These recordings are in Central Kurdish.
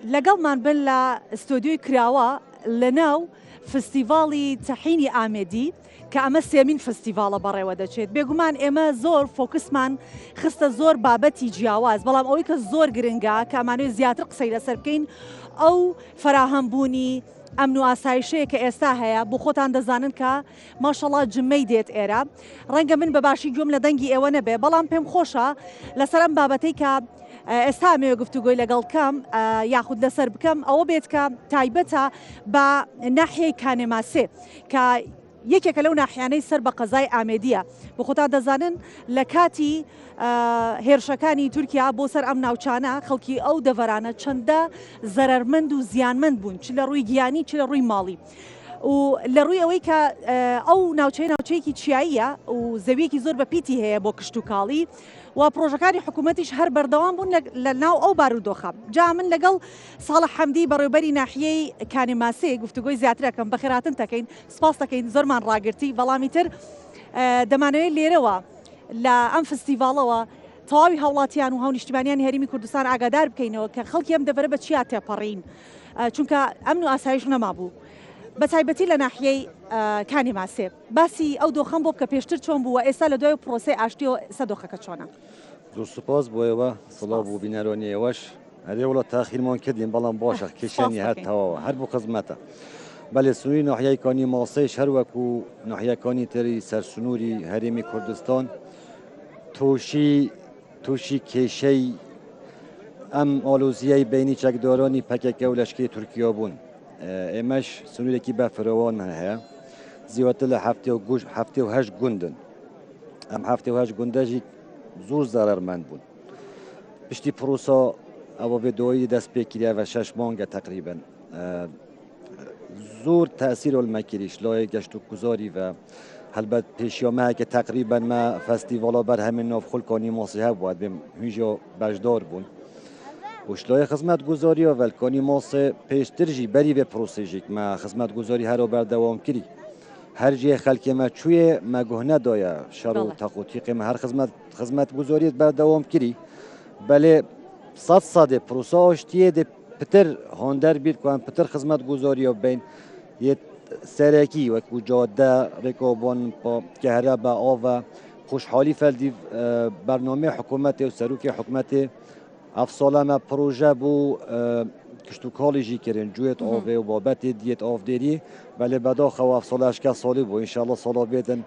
لەگەڵمان بن لە ئستۆدیۆی کراوە لەناو فستیڤاڵی تەحینی ئامێدی کە ئەمە سێمین فستیڤاڵە بەڕێوە دەچێت. بێگومان ئێمە زۆر فۆکسمان خستە زۆر بابەتی جیاواز، بەڵام ئەوەی کە زۆر گرنگە کە ئەمانوێت زیاتر قسەی لەسەر بکەین ئەو فراهەمبوونی ئەمن و ئاسایشەیە کە ئێستا هەیە بۆ خۆتان دەزانن کە ماشەڵڵا جمەی دێت ئێرە. ڕەنگە من بەباشی گوێم لە دەنگی ئێوە نەبێ، بەڵام پێم خۆشە لەسەر ئەم بابەتەی کە ئێستا مێوە گفتوگۆی لەگەڵ کەم یاخود لەسەر بکەم ئەوە بێت کە تایبەتە بە ناحیەی کانێماسێ کە یەکێکە لەو ناحیانەی سەر بە قەزای ئامێدیە. بۆ خۆتان دەزانن لە کاتی هێرشەکانی تورکیا بۆ سەر ئەم ناوچانە خەڵکی ئەو دەڤەرانە چەندە زەرەرمەند و زیانمەند بوون، چ لە ڕووی گیانی چ لە ڕووی ماڵی. و لە ڕووی ئەوەی کە ئەو ناوچەیەکی چیاییە و زەویەکی زۆر بەپیتی هەیە بۆ کشت و کاڵی و پرۆژەکانی حکوومەتیش هەر بەردەوام بوون لە ناو ئەو بارودۆخە. جا من لەگەڵ ساڵح حەمدی بەڕێوەبەری ناحیەی کانێماسێ گفتوگۆی زیاترەکەم بەخێراتن دەکەین، سپاس دەکەین زۆرمان ڕاگرتی. بەڵامی تر دەمانەوێت لێرەوە لە ئەم فستیڤاڵەوە تەواوی هاوڵاتیان و هاونیشتیمانیانی هەرێمی کوردستان ئاگادار بکەینەوە کە خەڵکی ئەم دەبەرە بە چیا تێپەڕین، چونکە ئەمن و ئاسایش نەمابوو بە تایبەتی لە ناحیەی کانێماسێ. باسی ئەو دۆخەم بۆ بکە پێشتر چۆن بووە، ئێستا لە دوای پرۆسەی ئاشتیەوە ئێستا دۆخەکە چۆنە؟ زۆر سوپاس بۆ ئێوە، سڵاو بوو بینەرۆنی ئێوەش. هەرێ وڵات تاخیرمان کردین بەڵام باشە کێشانی هاتەوە هەر بۆ خزمەتە. بەڵێ سنووری ناحیەکانی ماسەیش هەر وەکو ناحیەکانی تری سەرسنووری هەرێمی کوردستان تووشی کێشەی ئەم ئالۆزیای بینی چەکدارانی پەکەکە و لەشکری تورکیا بوون. ئێمەش سنوورێکی بەفرەوانمان هەیە، زیاتر لە هەفتێ و هەشت گوندن. ئەم هەفتێ و هەشت گوندەژی زۆر زەرەرمەند بوون. پشتی پرۆسا ئەوە بێدۆیی دەست پێکریا بە 6 مانگە تقریبن. زۆر تەسیر وەلمەکریش لای گەشت و گوزاری و هەلبەت پێشیامەیەکە تقریبا مە فەستیڤاڵا بەرهەمێ ناو خولکانی ماسی هەبووە بێم هیژە بەشدار بوون. وشلای خزمەت گوزاریە وەلکانی ماسێ پێشترژی بەری بێ پرۆسێژێک مە خزمەت گوزاری هەرۆ بەردەوام کردی. هەر جێ خەلکێمە کوێ مەگوه دایە شەڕ و تەقوتیقێمە هەر خزمەت گوزاریت بەردەوام کردی. بەلێ سەدێ پرۆسا ئاشتیە دێ پتر هەندەر بیت کوان پتر خزمەت گوزاریە بین یەت سەرەکی وەکو جادە ڕێکۆبوون کەهرە بە ئاوە خوشحالی فەلدی بەرنامەی حکوومەتێ و سەرۆکی حکوومەتێ ئەفساڵەمە پرۆژە بوو کشت و کاڵیژی کردن جوێت ئاوێ و بابەتی دیێت ئافدێری بەلێ بەداخەوە ئەفساڵە هەشکە ساڵی بوو ئینشاءڵڵا ساڵا بێتن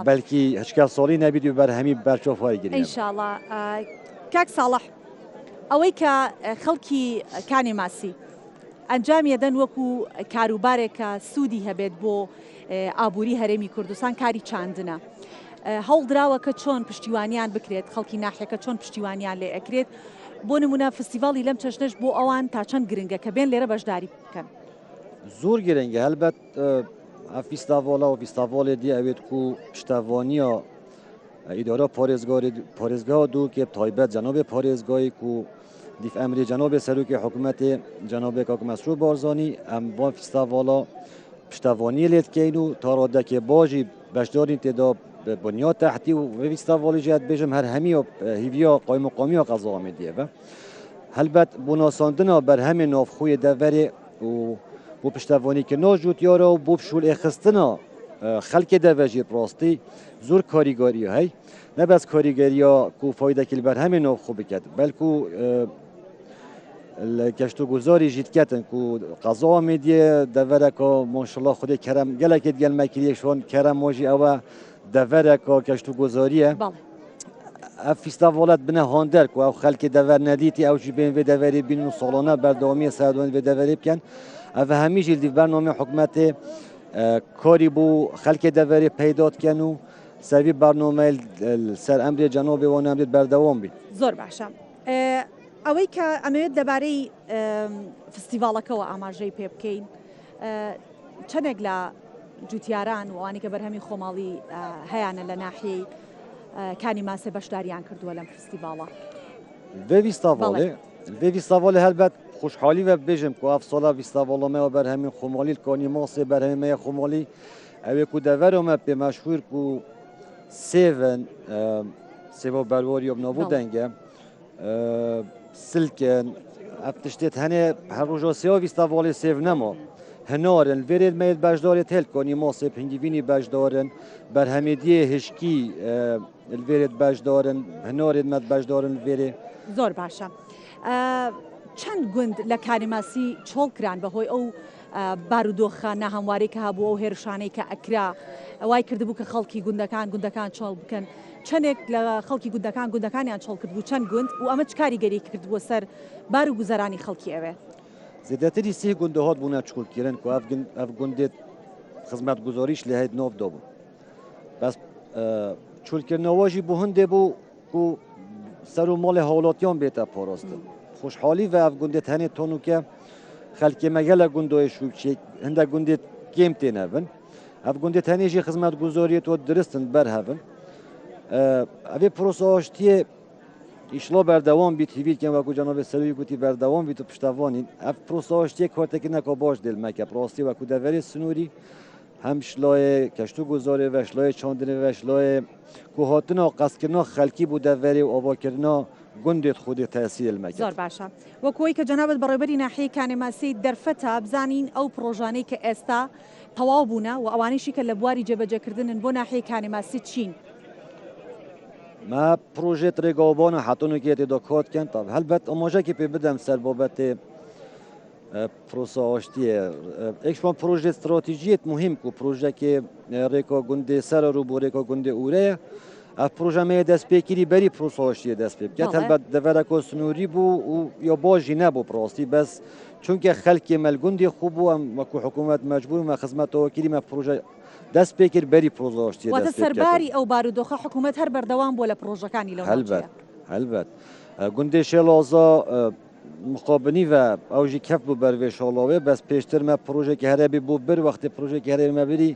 بەلکی هەشکە ساڵی نەبیت و بەرهەمی بەرچۆفای گرین ئینشاءڵڵا. کاک ساڵح ئەوەی کە خەڵکی کانێماسی ئەنجامی دەدەن وەکو کاروبارێکە سوودی هەبێت بۆ ئابووری هەرێمی کوردستان کاری چاندنە، هەوڵ دراوە کە چۆن پشتیوانیان بکرێت، خەڵکی ناحیەکە چۆن پشتیوانیان لێ ئەکرێت بۆ نمونە فستیڤاڵی لەم چەشنەش بۆ ئەوان تا چەند گرنگە کە بێن لێرە بەشداری بکەن؟ زۆر گرنگە هەلبەت فیستاڤاڵا و فیستاڤاڵێ دی ئەوێت و پشتەوانیە ئیدارە پارێزگا دوو کێ تایبەت جەنابێ پارێزگایی و دیف ئەمری جەنابێ سەرۆکی حکوومەتێ جەنابێ کاک مەسرور بارزانی ئەم با فیستاڤاڵا پشتەوانی لێت کەین و تا ڕادەکێ باژی بەشدارین تێدا بنیاد تحتی و فیستاڤاڵی جات بێژم هەر هەمی و هیڤیا قایم مقامی و قەزا ئامێدیە بە هەلبەت بۆ ناساندنا بەرهەمێ ناوخۆیە دەڤەرێ و بۆ پشتەوانی کە ناژوت یارە و بۆ پشول ئێخستنا خەلکێ دەڤەژی ڕاستی زۆر کاریگەری هەی نەبەس کاریگەریە و فایدەکی بەرهەمێ ناوخۆ بکات بەلکو گەشت و گوزاری ژیتکەتن و قەزا ئامێدیە دەڤەرەکە ماشەڵڵا خودی کەرەم گەلێکێت گەلمەکریە شۆن کەرەم مۆژی ئەوە دەڤەرەکە گەشت و گوزاریە ئەف فیستاڤاڵەت بنە هاندەر و ئەو خەلکی دەڤەر نەدیتی ئەوژی بێن وێ دەڤەری بین و ساڵانە بەردەوامیە سەردوان وێ دەڤەری بکەن ئەڤە هەمیژی دی بەرنامەی حکوومەتێ کاری بوو خەلکی دەڤەری پەیداتکەن و سەوی بەرنامەی سەر ئەمری جەنابێ وان ئەمرێت بەردەوام بین. زۆر باشە. ئەوەی کە ئەمەوێت دەبارەی فستیڤاڵەکەەوە ئاماژەی پێ بکەین چەندێک لە جوتیاران وانی کە بەرهەمی خۆماڵی هەیەە لە ناحیەی کانێماسێ بەشداریان کردووە لەم فستیڤاڵە vê vîstavale helbet xoşhalî ve bêjim ku ev sala vîstavala me berhemîn xwemalî kanî masê berhemê me ye xwemalî ew ê ku devera me pê meşhûr ku sêvin sêva berwarî navû denge silkin افتشتت هنه هر روزا سیاوی استوالی سیو نما هنارن الورد میل بجدارت هل کنی ماسه پنگوینی بجدارن بر همیدیه هشکی الورد بجدارن هنارد مد بجدارن الورد زۆر باشە. چەند گوند لە کارێماسی چۆڵکران بەهۆی ئەو بارودۆخە ناهەموارەی کە هەبوو ئەو هێرشانەی کە ئەکرا وای کردبوو کە خەڵکی گوندەکان چۆڵ بکەن چەندێک لە خەڵکی گوندەکانیان چۆڵ کردبوو چەند گوند و ئەمە چ کاریگەری کردبووە سەر بار و گوزەرانی خەڵکی ئەوێ زیاتری سی گنده هات بونا چکول کردن که اف گنده خدمت گزاریش لهید ناف دابو بس چکول کردن واجی بو هنده بو کو سر و مال حالاتیان بیتا پاراسته خوشحالی و اف گنده تنه تونو که خلک مگل گنده شوکچی هنده گنده کم تینه بن اف گنده تنه جی خدمت گزاریت و درستن بر هفن اوی پروساشتیه ایشلا بردوام بیت هیویل که وقتی جناب سروی گویی بردوام بیت و پشتوانی اف پروساشتی کارت که نکاباش دل مکه پراستی وقتی دوری سنوری هم شلای کشتو گذاره و شلای چاندنه و شلای کوهاتنا قسکنا خلکی بود دوری و آوا کردنا گندت خود تأثیر مکه زۆر باشە وەکوی کە جەنابەت بەڕێوەبەری ناحیەی کانێماسی دەرفەتە بزانین ئەو پرۆژانەی کە ئێستا تەواو بوونە و ئەوانەیشی کە لە بواری جێبەجێکردنن بۆ ناحیەی کانێماسی چین ما پروژه ترگاوبان حتی نکیت دکات کن طب هلبت اماجه که پی بدم سر بابت پروسه آشتیه اکشمان پروژه استراتژیت مهم کو پروژه که ریکا گنده سر رو بو ریکا گنده اوره اف پروژه می دست پیکری بری پروسه آشتیه دست پی بکت هلبت دورکو سنوری بو یا باجی نبو پراستی بس چون که خلک ملگندی خوب و مکو حکومت مجبور ما خدمت وکیلی ما پروژه دەست پێکرد بەری پرۆژاشتی واتە سەرباری ئەو بارودۆخە حکوومەت هەر بەردەوام بۆ لە پرۆژەکانی لەو هەلبەت گوندێ شێڵازا مقابنی و ئەوژی کەف بوو بەروێ شۆڵاوێ بەس پێشترمە پرۆژێکی هەرێبی بوو بر وەختی پرۆژێکی هەرێمە بری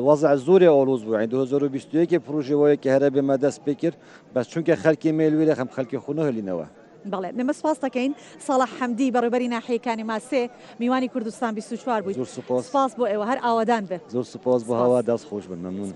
وەزع زۆری ئاڵوز بوو 2021 پرۆژێ وایە کە هەرێبێ مە دەست پێکرد بەس چونکە خەلکی مێلوێرە خەم خەلکی خونە هەلینەوە بەڵێ نەمە سپاس دەکەین ساڵح حەمدی بەڕێوەبەری ناحیەی کانێماسێ میوانی کوردستان 24 بوویت سپاس بۆ ئێوە هەر ئاوادان بێت زۆر سپاس بۆ هەوا دەست خۆش بن مەمنون